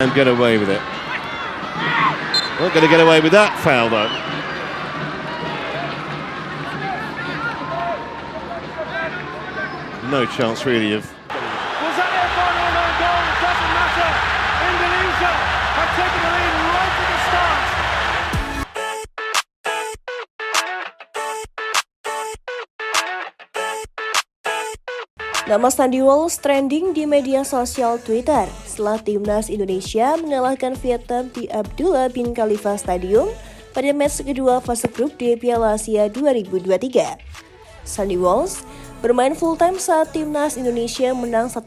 And get away with it. Not going to get away with that foul though. No chance really of. Was that their final known goal? It doesn't matter. Indonesia have taken the lead right at the start. Nama Sandy Walsh trending di media sosial Twitter setelah timnas Indonesia mengalahkan Vietnam di Abdullah bin Khalifa Stadium pada match kedua fase grup di Piala Asia 2023. Sandy Walsh bermain full time saat timnas Indonesia menang 1-0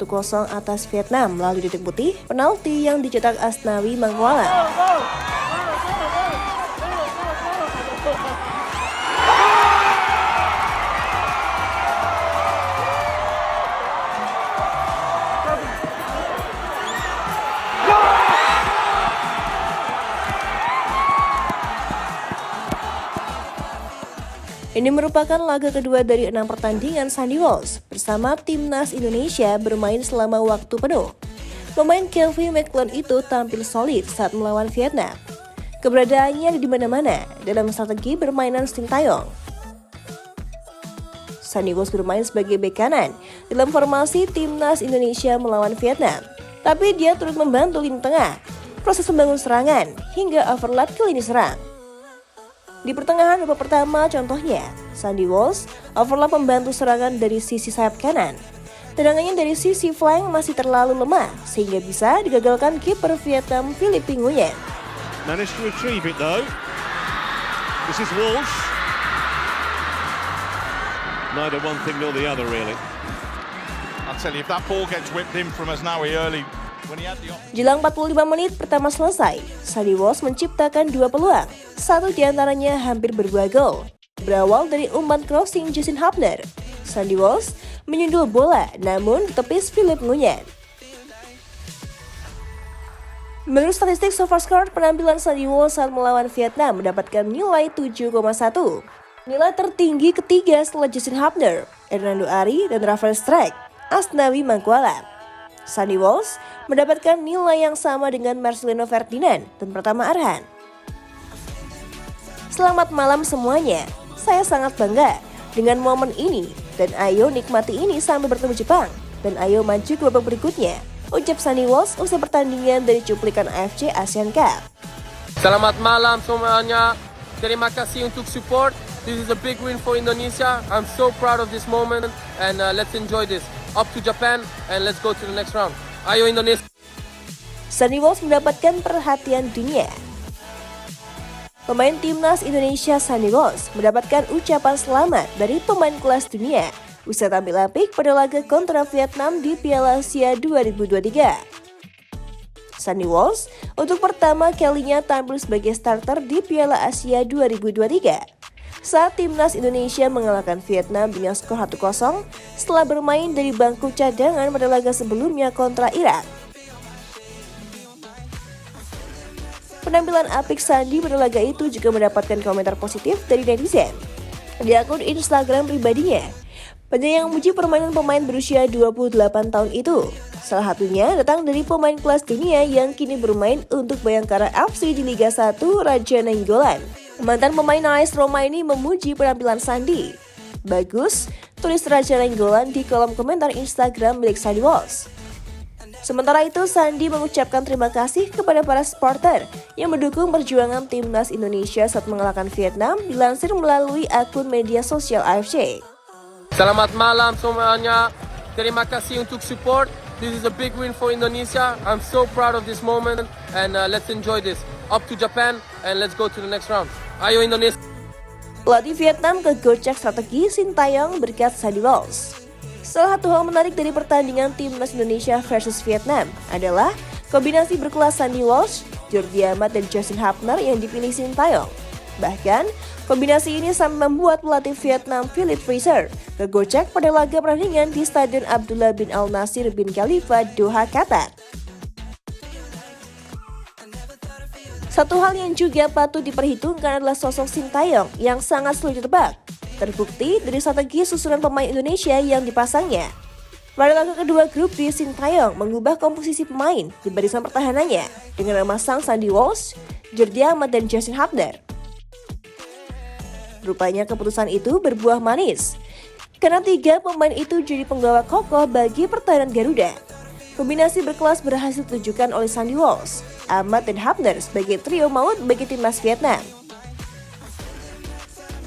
atas Vietnam melalui titik putih penalti yang dicetak Asnawi Mangkualam. Ini merupakan laga kedua dari 6 pertandingan Sandy Walsh bersama timnas Indonesia bermain selama waktu penuh. Pemain Kevin McClellan itu tampil solid saat melawan Vietnam. Keberadaannya ada di mana-mana dalam strategi permainan Sintayong. Sandy Walsh bermain sebagai bek kanan dalam formasi timnas Indonesia melawan Vietnam. Tapi dia turut membantu lini tengah, proses membangun serangan, hingga overlap ke lini serang. Di pertengahan babak pertama contohnya, Sandy Walsh overlap membantu serangan dari sisi sayap kanan. Tendangannya dari sisi flank masih terlalu lemah sehingga bisa digagalkan kiper Vietnam Philippe Nguyen. Managed to retrieve it though. This is Walsh. Neither one thing nor the other really. I'll tell you, if that ball gets whipped in from Asnawi early, when he had the Jelang 45 menit pertama selesai, Sandy Walsh menciptakan 2 peluang. Satu diantaranya hampir berbuah gol. Berawal dari umpan crossing Justin Hubner, Sandy Walsh menyundul bola namun ditepis Philippe Nguyen. Menurut statistik SofaScore, penampilan Sandy Walsh saat melawan Vietnam mendapatkan nilai 7,1. Nilai tertinggi ketiga setelah Justin Hubner, Hernando Ari, dan Rafael Strijk, Asnawi Mangkualam. Sandy Walsh mendapatkan nilai yang sama dengan Marcelino Ferdinand dan Pratama Arhan. Selamat malam semuanya, saya sangat bangga dengan momen ini dan ayo nikmati ini sambil bertemu Jepang dan ayo maju ke babak berikutnya, ucap Sandy Walsh usai pertandingan dari cuplikan AFC Asian Cup. Selamat malam semuanya, terima kasih untuk support. This is a big win for Indonesia. I'm so proud of this moment and let's enjoy this. Up to Japan and let's go to the next round. Ayo Indonesia. Sandy Walsh mendapatkan perhatian dunia. Pemain timnas Indonesia Sandy Walsh mendapatkan ucapan selamat dari pemain kelas dunia usai tampil apik pada laga kontra Vietnam di Piala Asia 2023. Sandy Walsh untuk pertama kalinya tampil sebagai starter di Piala Asia 2023 saat timnas Indonesia mengalahkan Vietnam dengan skor 1-0 setelah bermain dari bangku cadangan pada laga sebelumnya kontra Irak. Penampilan apik Sandy pada laga itu juga mendapatkan komentar positif dari netizen. Di akun Instagram pribadinya, banyak yang memuji permainan pemain berusia 28 tahun itu. Salah satunya datang dari pemain kelas dunia yang kini bermain untuk Bayangkara FC di Liga 1 Raja Nainggolan. Mantan pemain AS Roma ini memuji penampilan Sandy. Bagus, tulis Raja Nainggolan di kolom komentar Instagram milik Sandy Walsh. Sementara itu, Sandy mengucapkan terima kasih kepada para supporter yang mendukung perjuangan timnas Indonesia saat mengalahkan Vietnam, dilansir melalui akun media sosial AFC. Selamat malam semuanya, terima kasih untuk support. This is a big win for Indonesia. I'm so proud of this moment and let's enjoy this. Up to Japan and let's go to the next round. Ayo Indonesia. Pelatih Vietnam kegocek strategi Sintayong berkat Sandy Walsh. Salah satu hal menarik dari pertandingan timnas Indonesia versus Vietnam adalah kombinasi berkelas Sandy Walsh, Jordi Amat, dan Justin Hubner yang dipilih Sintayong. Bahkan, kombinasi ini sampai membuat pelatih Vietnam Philippe Fraser kegocek pada laga pertandingan di Stadion Abdullah bin Al Nasir bin Khalifa, Doha, Qatar. Satu hal yang juga patut diperhitungkan adalah sosok Sintayong yang sangat sulit ditebak. Terbukti dari strategi susunan pemain Indonesia yang dipasangnya. Pada laga kedua grup D, Sintayong mengubah komposisi pemain di barisan pertahanannya dengan memasang Sandy Walsh, Jordi Amat, dan Justin Hubner. Rupanya keputusan itu berbuah manis, karena 3 pemain itu jadi penggawa kokoh bagi pertahanan Garuda. Kombinasi berkelas berhasil ditunjukkan oleh Sandy Walsh, Amat, dan Hubner sebagai trio maut bagi timnas Vietnam.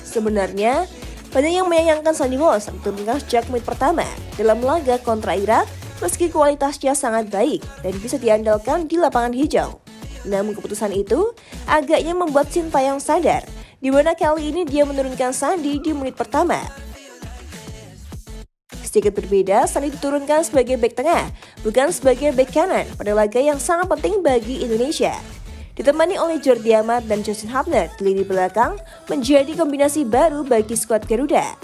Sebenarnya, banyak yang menyayangkan Sandy Walsh diturunkan sejak menit pertama dalam laga kontra Irak meski kualitasnya sangat baik dan bisa diandalkan di lapangan hijau. Namun keputusan itu agaknya membuat Sintayong sadar di mana kali ini dia menurunkan Sandy di menit pertama. Sedikit berbeda, Sandy diturunkan sebagai bek tengah, bukan sebagai bek kanan pada laga yang sangat penting bagi Indonesia. Ditemani oleh Jordi Amat dan Justin Hubner di lini belakang menjadi kombinasi baru bagi skuad Garuda.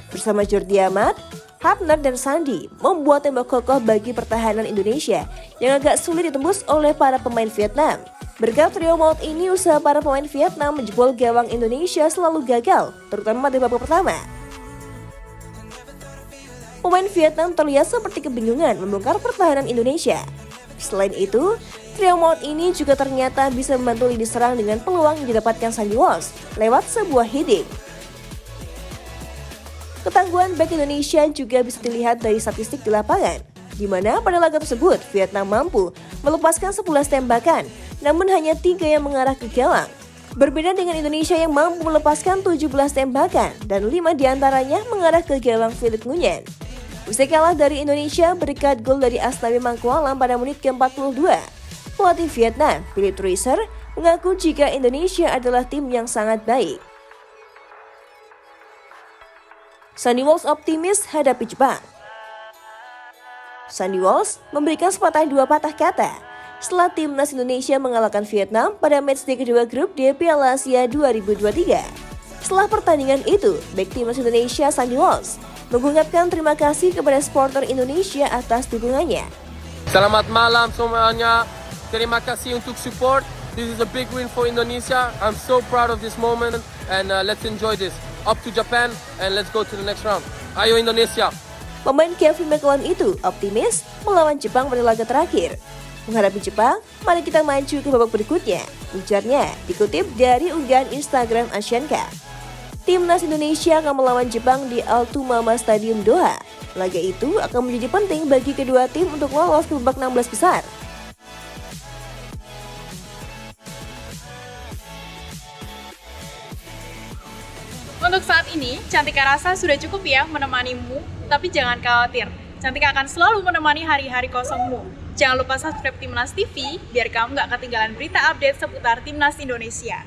Bersama Jordi Amat, Hubner dan Sandy membuat tembok kokoh bagi pertahanan Indonesia yang agak sulit ditembus oleh para pemain Vietnam. Berkat trio maut ini, usaha para pemain Vietnam menjebol gawang Indonesia selalu gagal, terutama di babak pertama. Pemain Vietnam terlihat seperti kebingungan membongkar pertahanan Indonesia. Selain itu, trio maut ini juga ternyata bisa membantu lini serang dengan peluang yang didapatkan Sandy Walsh lewat sebuah heading. Ketangguhan bek Indonesia juga bisa dilihat dari statistik di lapangan, di mana pada laga tersebut Vietnam mampu melepaskan 11 tembakan, namun hanya 3 yang mengarah ke gawang. Berbeda dengan Indonesia yang mampu melepaskan 17 tembakan dan 5 diantaranya mengarah ke gawang Philip Nguyen. Usai kalah dari Indonesia berkat gol dari Asnawi Mangkualam pada menit ke-42, pelatih Vietnam, Philip Treasure, mengaku jika Indonesia adalah tim yang sangat baik. Sandy Walsh optimis hadapi Jepang. Sandy Walsh memberikan sepatah 2 patah kata setelah timnas Indonesia mengalahkan Vietnam pada matchday kedua grup D Piala Asia 2023. Setelah pertandingan itu, bek timnas Indonesia Sandy Walsh mengucapkan terima kasih kepada supporter Indonesia atas dukungannya. Selamat malam semuanya. Terima kasih untuk support. This is a big win for Indonesia. I'm so proud of this moment and let's enjoy this. Up to Japan and let's go to the next round. Ayo Indonesia. Pemain Kevin McClellan itu optimis melawan Jepang pada laga terakhir. Menghadapi Jepang, mari kita maju ke babak berikutnya, ujarnya dikutip dari unggahan Instagram Asian Cup. Timnas Indonesia akan melawan Jepang di Al Thumama Stadium Doha. Laga itu akan menjadi penting bagi kedua tim untuk lolos ke babak 16 besar. Untuk saat ini, Cantika rasa sudah cukup ya menemanimu, tapi jangan khawatir. Cantika akan selalu menemani hari-hari kosongmu. Jangan lupa subscribe Timnas TV biar kamu gak ketinggalan berita update seputar Timnas Indonesia.